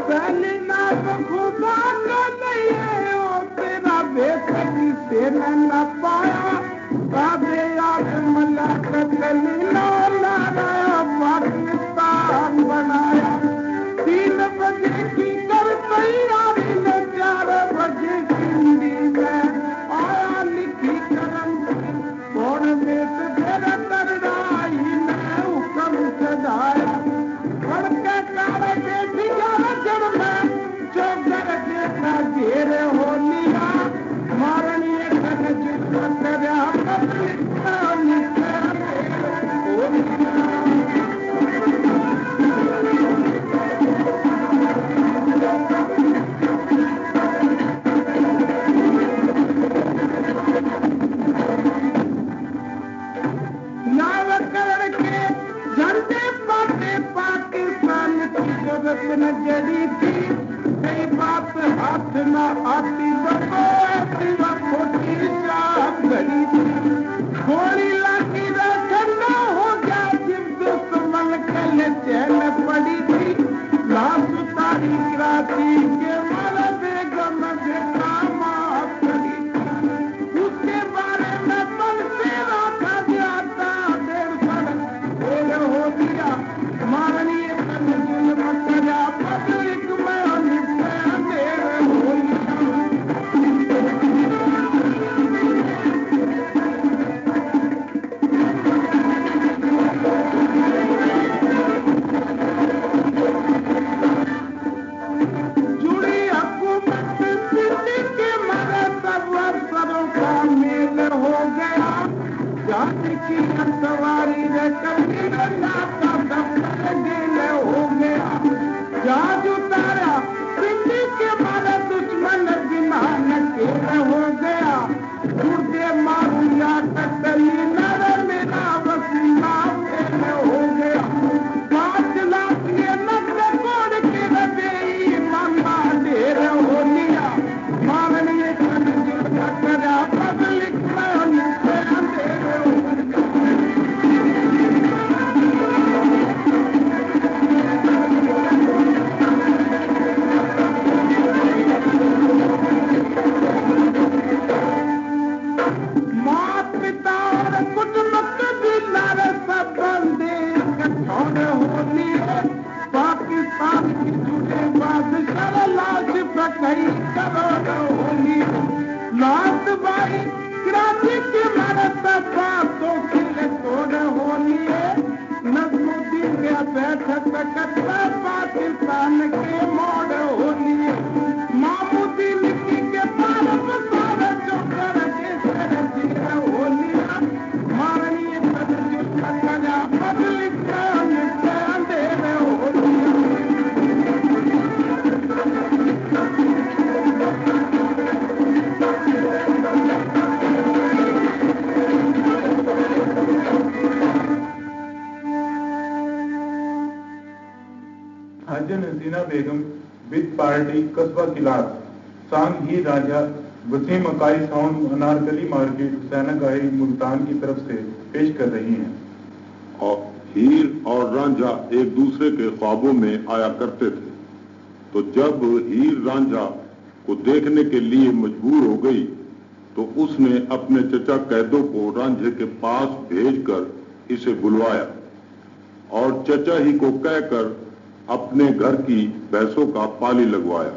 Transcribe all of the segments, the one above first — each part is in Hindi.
पहली नात खुदा को नहीं है वो तेरा बेसकी से न पाया काबे याद मला कतली नौला पाकिस्तान बनाया 3 बजे की कर तैयारी ने 4 बजे हिंदी में आया लिखी करम कौन बेट तेरा तरदाई ने हुक्म सदाया पढ़ के काले बेटी जाना जड़ में चौकर देखा घेर हो लिया मारनी कर जितना तेरा न जड़ी थी कई बात हाथ न आती खोटी चाप घड़ी थी गोली लागी ठंडा हो गया जिस दुश्मन कल चैन पड़ी थी लाश उतारी कराची के मारा बेगम बेटा माफ करी थी उसके बारे में मन से रखा जाता 150 हो दिया मारनी पब्लिक में जुड़ी हुकूमत के मरे सब अफसरों का मेल हो गया जाति की सवारी कभी का दिल हो गया जहाज उतारा पिंडी के मारे दुश्मन विमान के हो गया गुर्दे मारू या कतली नर मेरा वसीला फेल हो गया 5 लाख ये नगर कोड़ के रबे मामा ढेर हो लिया मारने करा पब्लिक में अंधेर हो पाकिस्तान की जुड़े बादशाह लाश कई करोड़ होली लात भाई कराची के मारे बातों की तोड़ होली है नजमुद्दीन के बैठक कटरा पाकिस्तान के मोड़ होली है मामूदीन की के पारब सारे चौकर के सर होली मारनी करा पब्लिक हाजिर हसीना बेगम विद पार्टी कस्बा किलास सांग ही राजा वसीम अकाई साउंड अनारकली मार्केट सैनगाही मुल्तान की तरफ से पेश कर रही हैं। और हीर और रांझा एक दूसरे के ख्वाबों में आया करते थे, तो जब हीर रांझा को देखने के लिए मजबूर हो गई तो उसने अपने चचा कैदों को रांझे के पास भेजकर इसे बुलवाया और चचा ही को कहकर अपने घर की भैंसों का पाली लगवाया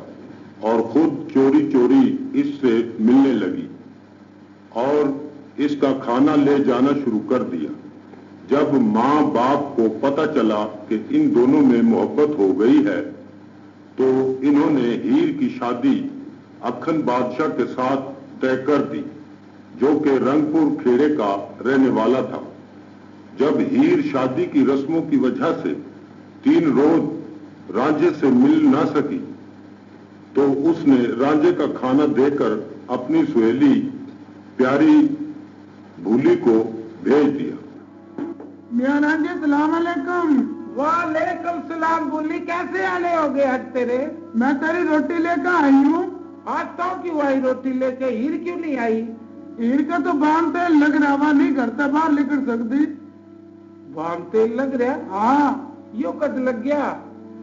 और खुद चोरी चोरी इससे मिलने लगी और इसका खाना ले जाना शुरू कर दिया। जब माँ बाप को पता चला कि इन दोनों में मोहब्बत हो गई है तो इन्होंने हीर की शादी अखन बादशाह के साथ तय कर दी, जो कि रंगपुर खेड़े का रहने वाला था। जब हीर शादी की रस्मों की वजह से 3 रोज रांझे से मिल ना सकी तो उसने रांझे का खाना देकर अपनी सुहेली प्यारी भूली को भेज दिया। मियां रांझे सलाम अलैकुम। वालेकुम सलाम। भूली कैसे आने हो गए आज तेरे? मैं तेरी रोटी लेकर आई हूँ। आज तो क्यों आई रोटी लेके? हीर क्यों नहीं आई? हीर का तो बाम तेल लग रहा, वहां नहीं करता बाहर निकल सकती। बाम तेल लग रहा? हाँ। यो कद लग गया?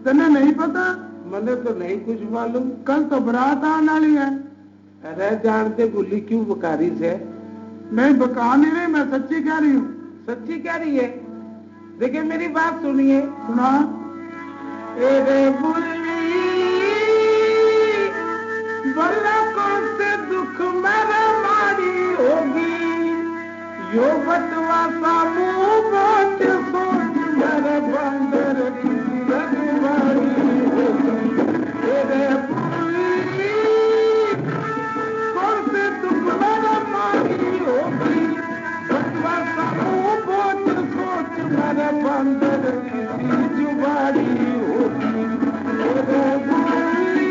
तने नहीं पता? मैंने तो नहीं कुछ मालूम। कल तो बारात आने वाली है। अरे जानते गुल्ली क्यों बकारी से? नहीं बका नहीं रही, मैं सच्ची कह रही हूँ। सच्ची कह रही है? देखिए मेरी बात सुनिए। सुना। रे बुल्ली बलकों से दुख मेरे मारी होगी, यो बटवा सा मुंह बहुत सोच मेरे बंदर की रखवाली होगी। रे बुल्ली कौन से दुख मेरे मारी होगी, बटवा सा मुंह बहुत सोच मेरे बंदर की जुबानी होगी। रे बुल्ली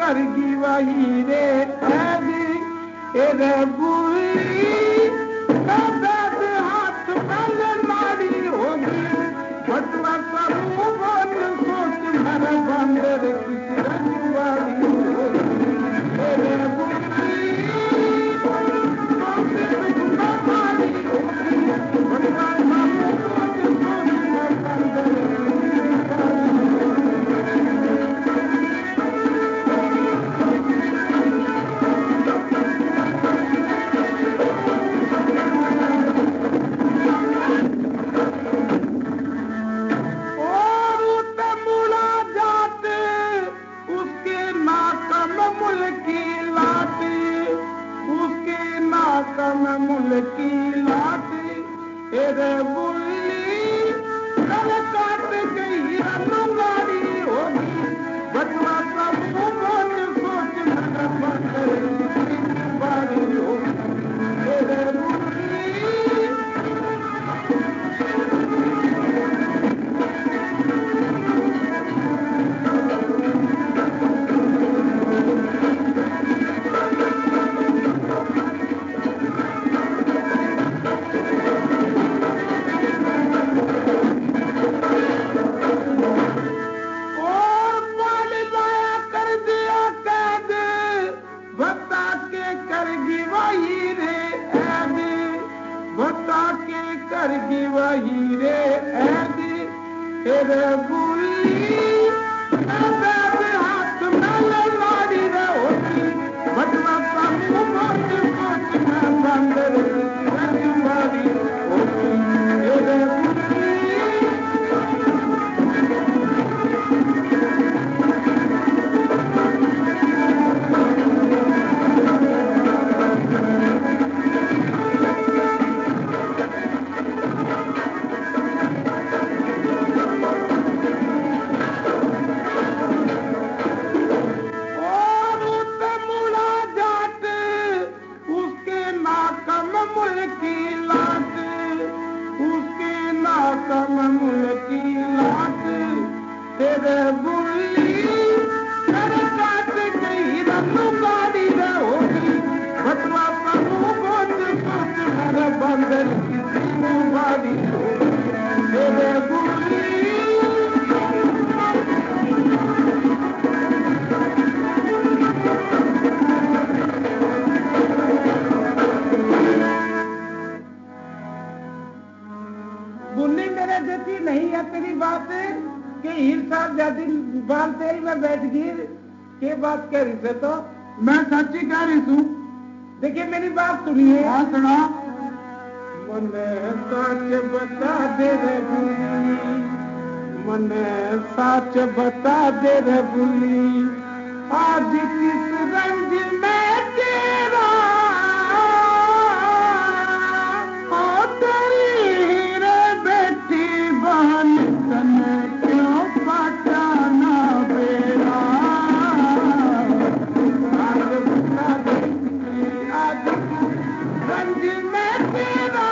करगी वही रे रे बुरी हाथ पहले मारी होगी, बटवा करूं बहुत सोच मेरे बंदर की रखवाली होगी। रे बुरी मारी होगी, बटवा करूं बहुत सोच मेरे बंदर की लाठी। रे बुल्ली कल काट गई रंगारी होगी, बटवा सब बहुत सोच मेरे बंदर की बारी होगी। रे बुल्ली करगी वही रे रे बुल्ली हाथ में लाड़ी रे होगी, बटवा सामू बहुत सोच में बंदर की रखवाली होगी। रे बुल्ली बुल्ली मेरे जैसी नहीं है तेरी बात कि हीर साहब जाती बाल तेल में बैठ गिर के बात कह रही थे। तो मैं सच्ची कह रही हूँ। देखिए मेरी बात सुनिए। हाँ सुना। मने सच बता दे रे बुल्ली, मने सच बता दे रे बुल्ली, आज किस रंज में तेरा बहन तने क्यों पटाना बेरा, आज बता दे आज रंज में तेरा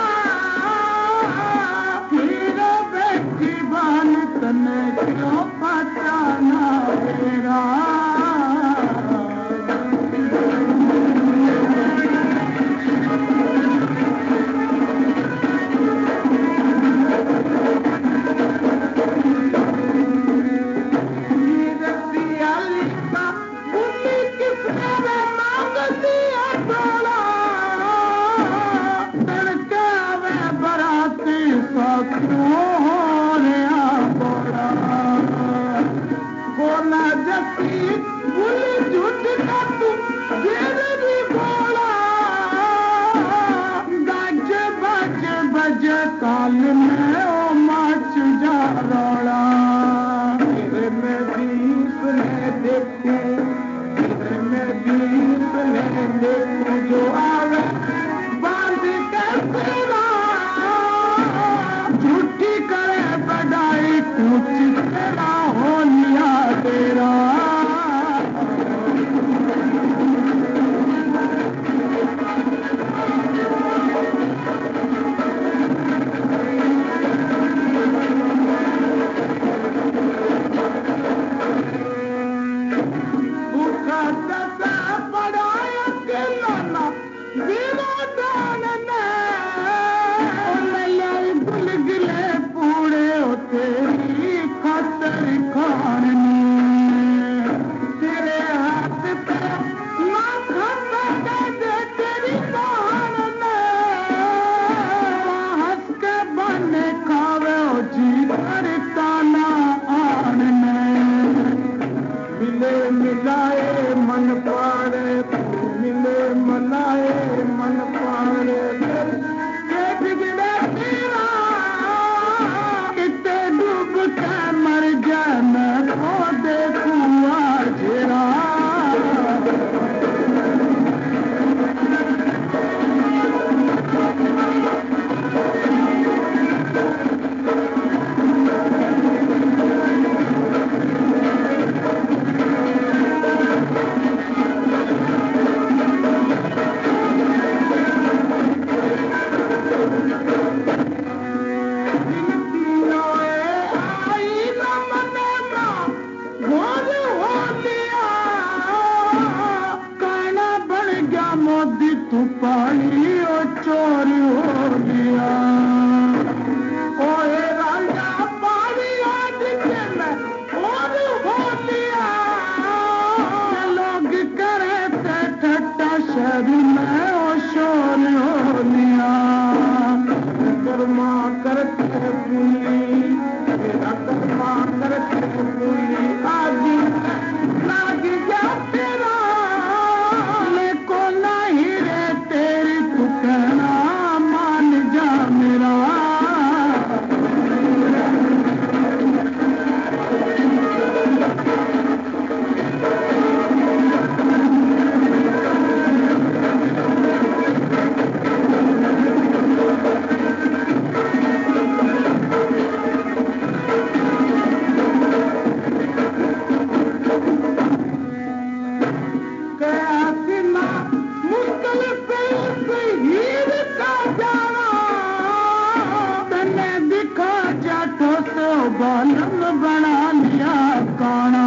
बालम बना लिया काना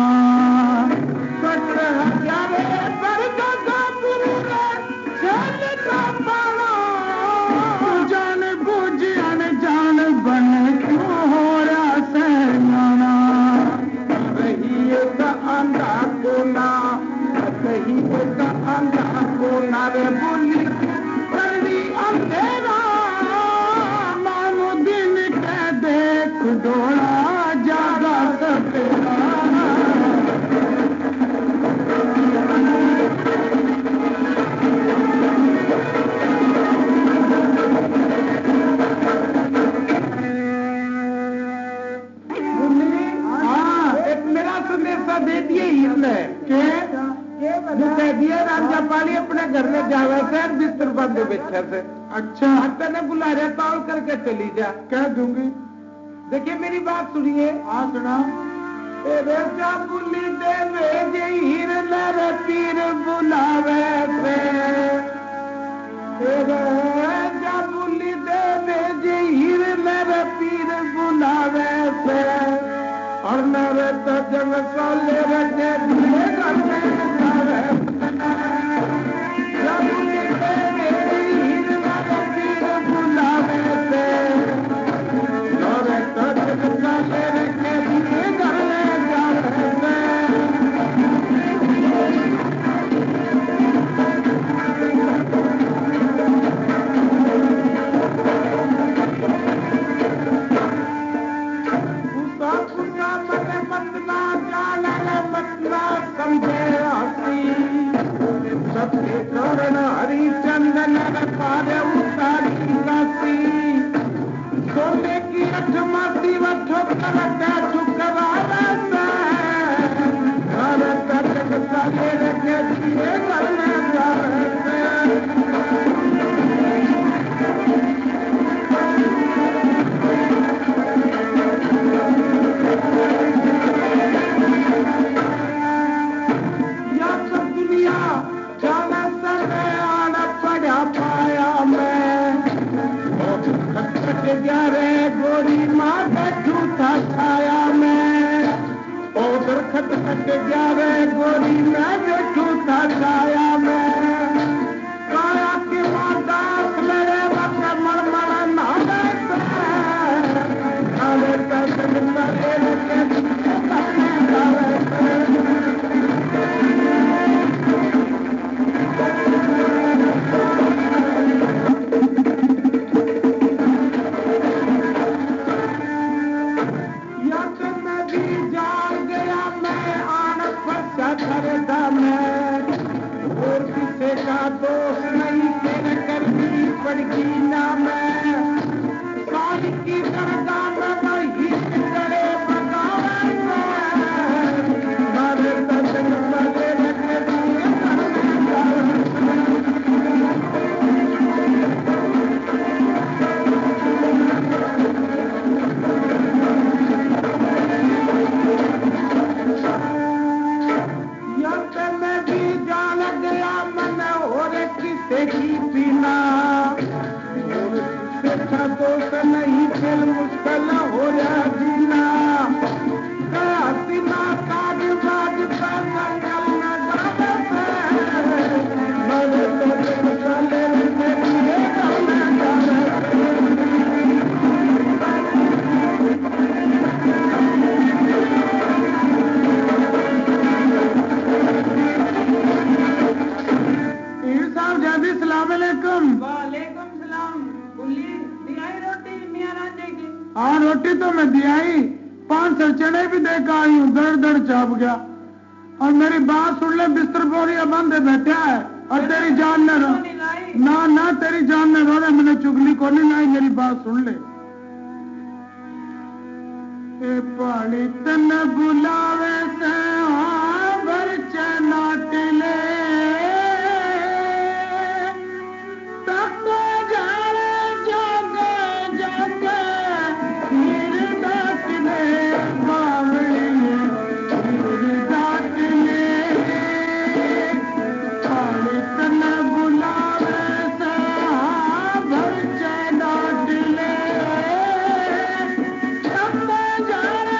जान बूझ अनजान बन क्यों हो रहा सैनाना रही आंधा कोना रही आंधा कोना रे बोली करनी अंधेरा मानो दिन के देख डोला जागा सपेरा दे दिए दिए राज्यपाली अपने घर में जावे से बिस्तर बंद बैठे से अच्छा तेने बुला रहे कॉल करके चली जा कह दूंगी देखिए मेरी बात सुनिए हाँ सुना बुली देवे जे हीर लरे पीर बुलावे से बुली देवे जे हीर लरे पीर बुलावे से और नवे तो जब साले रखे दिए करने सारे बुली देवे हीर लरे पीर बुलावे से नवे तो जब साले रखे दिए करने सबके कारण हरिचंदन पारे उतारी राशि सोने की अठमासी व ठोकर ठुकरावे से घर तक साले रखे दिए करने जावे से गोरी माँ बैठू था छाया में उधर खट खट ग्यारे गोरी मैं बैठू था छाया में काया की माता मेरे वक्त मरमर नाले से और किसे का दोष नहीं तेरे करनी पड़गी ना मैं काल की दरगाह में वही करे बगावे मारे तन मरे रखे दिए की पीना देखा दोस्त नहीं खेल मुश्किल हो रहा जीना सीना काज बाज जंगल न हाँ रोटी तो मैं दिया ही 5 चने भी देकर आई हूँ दर दर चाप गया और मेरी बात सुन ले बिस्तर बोरिया बंद बैठा है और तेरी जान ने रो ना तेरी जान ने रो रहे मैंने चुगली को नहीं लाई मेरी बात सुन ले ए पाली तन बुलावे से भर चनाट ले जाने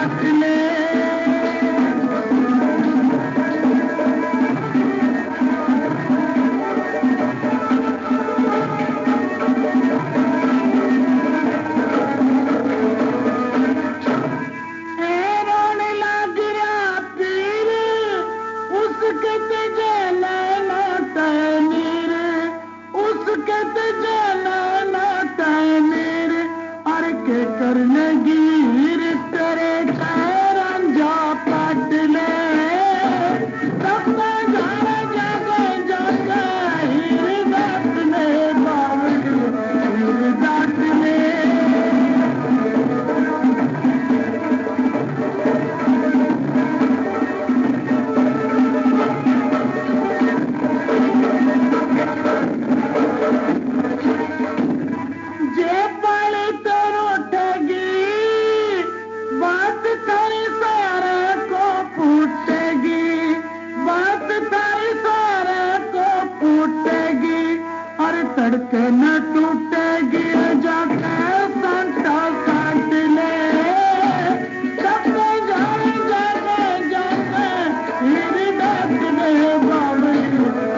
डाट ले करने गिर तेरे रंजा काट ले सब जाने जागे जागे हीर डाट ले बावली हीर डाट ले जे पाले तो रोटेगी बात तारी सारे को फूटेगी बात तारी सारे को फूटेगी अरे तड़के न टूटेगी जाके संता काट ले सबको जाने जाने जाके हीर डाट ले बावली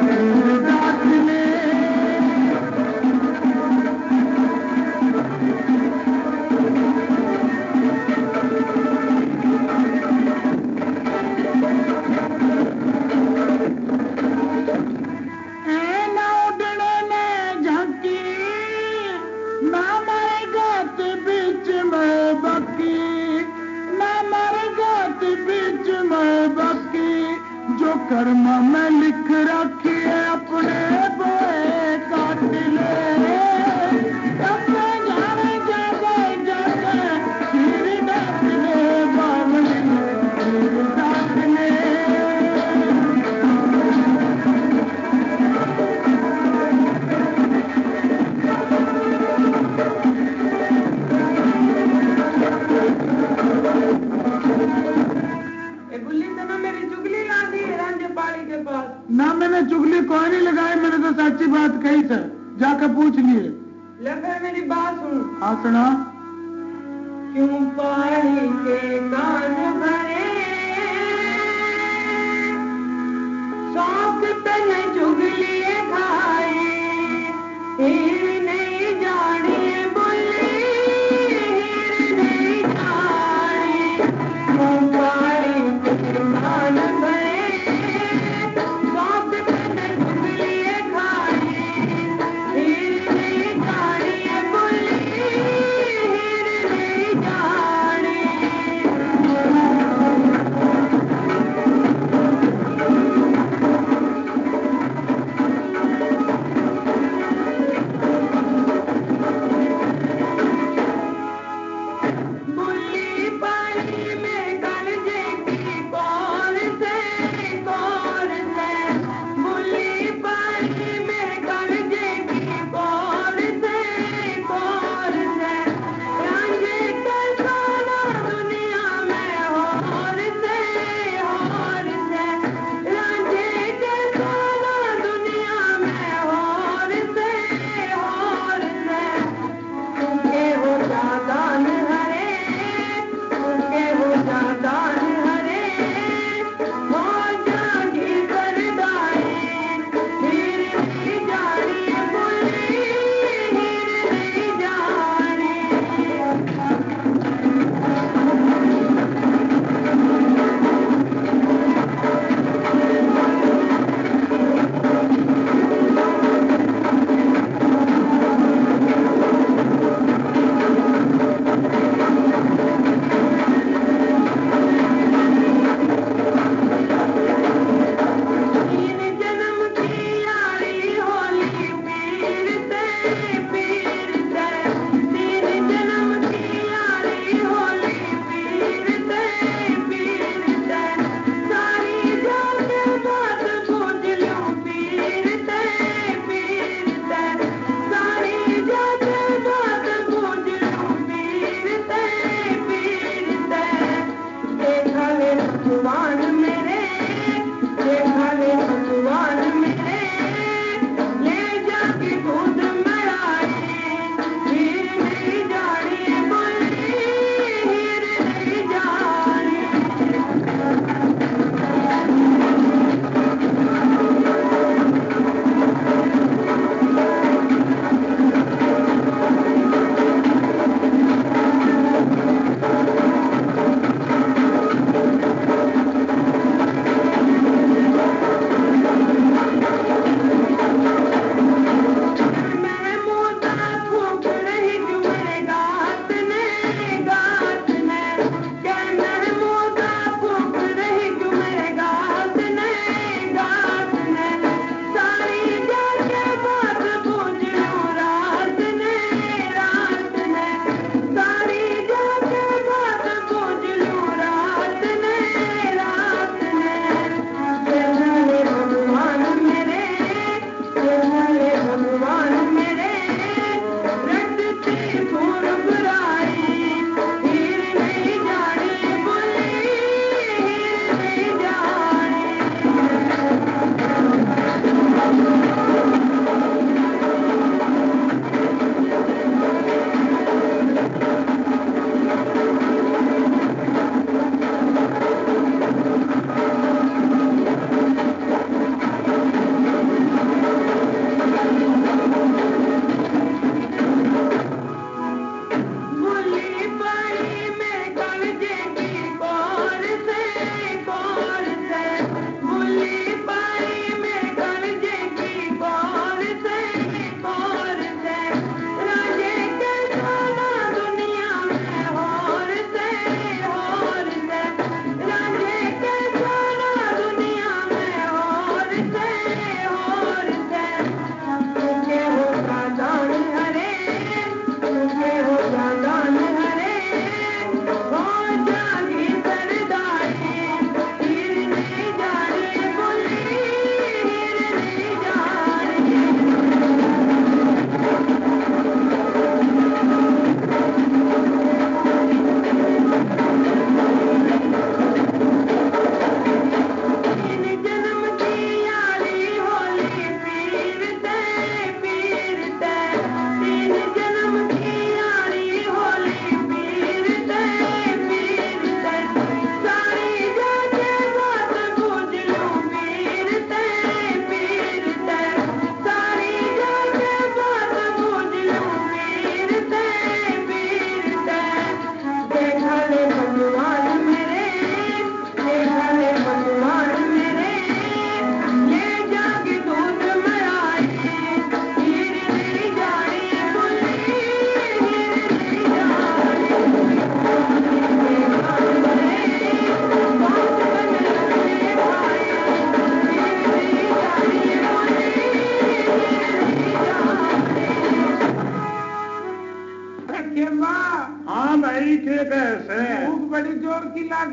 हीर डाट ले जो कर्म में लिख रखी है अपने बोए काट ले सब जाने जागे जागे हीर डाट ले बावली हीर डाट ले ना मैंने चुगली कोई नहीं लगाई मैंने तो सच्ची बात कही सर जाकर पूछ लिए ले फिर मेरी बात सुन हाँ सुना क्यों पानी के कान भरे शौक तने चुगली खाए हीर नहीं जानी बोली हीर नहीं जानी क्यों पानी के कान भरे जा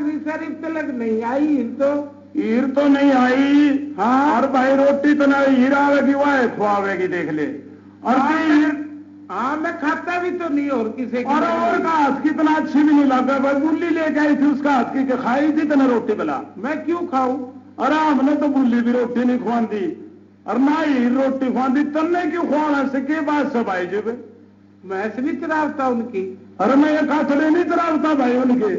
नगरी शरीफ तलक नहीं आई हीर तो नहीं आई। हाँ। और भाई रोटी तो नहीं हीर आवेगी वह खुआवेगी देख ले। और हीर हाँ मैं खाता भी तो नहीं और किसी और का हाथ की इतना अच्छी भी नहीं लगा भाई। बुल्ली लेके आई थी उसका हाथ की खाई थी तना रोटी बला। मैं क्यों खाऊं? अरे हमने तो बुल्ली भी रोटी नहीं खुआंदी और ना ही रोटी खुआंदी। तन्ने क्यों खुआना से के बात सब आई जब मैं भी चरावता उनकी। अरे मैं ये कातड़े नहीं चरावता भाई उनके।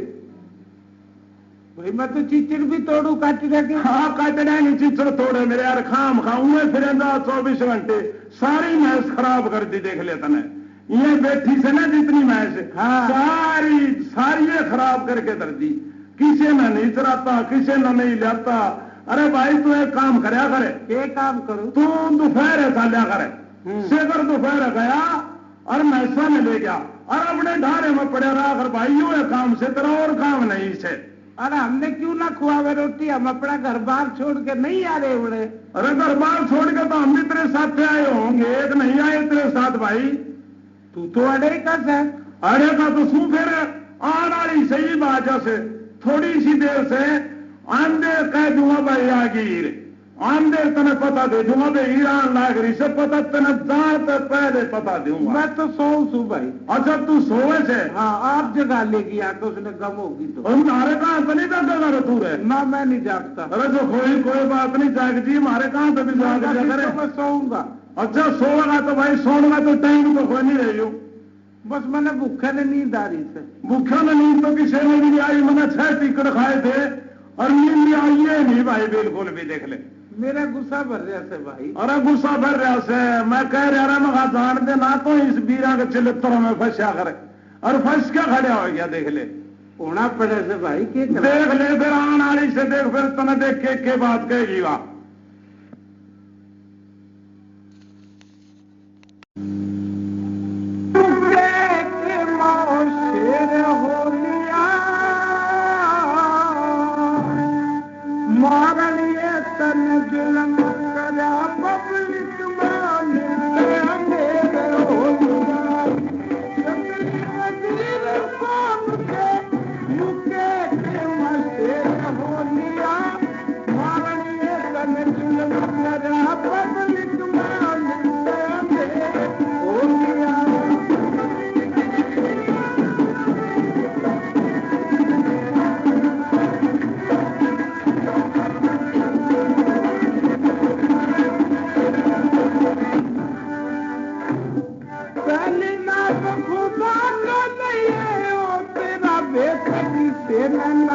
भाई मैं तो चिचड़ भी तोड़ू काटने के। हाँ काटने नहीं चिचड़ तोड़े मेरे यार खाम खाऊं फिर 24 घंटे सारी मैच खराब कर दी देख लेता ने। ये बैठी से ना जितनी मैच हाँ। सारी ये खराब करके दर दी। किसी ने नहीं चराता किसी ने नहीं लाता। अरे भाई तू एक काम करया करे। ये काम करूं? तू दोपहर चाल्या करे शेखर दोपहर गया और मैसा में ले गया और अपने ढारे में पड़े रहा कर भाई यो काम से तेरा और काम नहीं से। अरे हमने क्यों ना खुआवे रोटी? हम अपना घर बार छोड़ के नहीं आ रहे बड़े। अरे घर बार छोड़ के तो हम भी तेरे साथ आए होंगे। एक नहीं आए तेरे साथ भाई। तू तो अड़े का है। अरे का तो सू फिर आने वाली सही बात से थोड़ी सी देर से आंदे कह दूंगा भाई आगे आंदे तने पता दे दूंगा भाई ईरान नागरी से पता तने जान तक पहले पता दूंगा। मैं तो सोऊं सू भाई। अच्छा तू सोए से? हाँ आप जगा लेगी आके उसने गम होगी तो। हमारे कहाँ पे नहीं जागेगा रे तू रे? ना मैं नहीं जागता। अरे जो कोई बात नहीं जाग जी हमारे कहाँ पे भी जाग करे। मैं सोऊंगा। अच्छा सोएगा तो भाई सोऊंगा तो टाइम तो कोई नहीं रही हो। बस मैंने भूखे ने नींद आ रही से। भूखे में नींद तो किसी ने भी नहीं आई। मैंने 6 टिकट खाए थे और नींद भी आई है नहीं भाई बिल्कुल भी देख ले। मेरा गुस्सा भर रहा से भाई। अरे गुस्सा भर रहा से मैं कह रहा मैं जान दे ना तो इस बीरा के चिल्लतरों में फंसा करे और फंस क्या खड़ा हो गया देख ले। होना पड़े से भाई के देख ले फिर आने वाली से देख फिर तने देख के बात कहेगी वहां। से न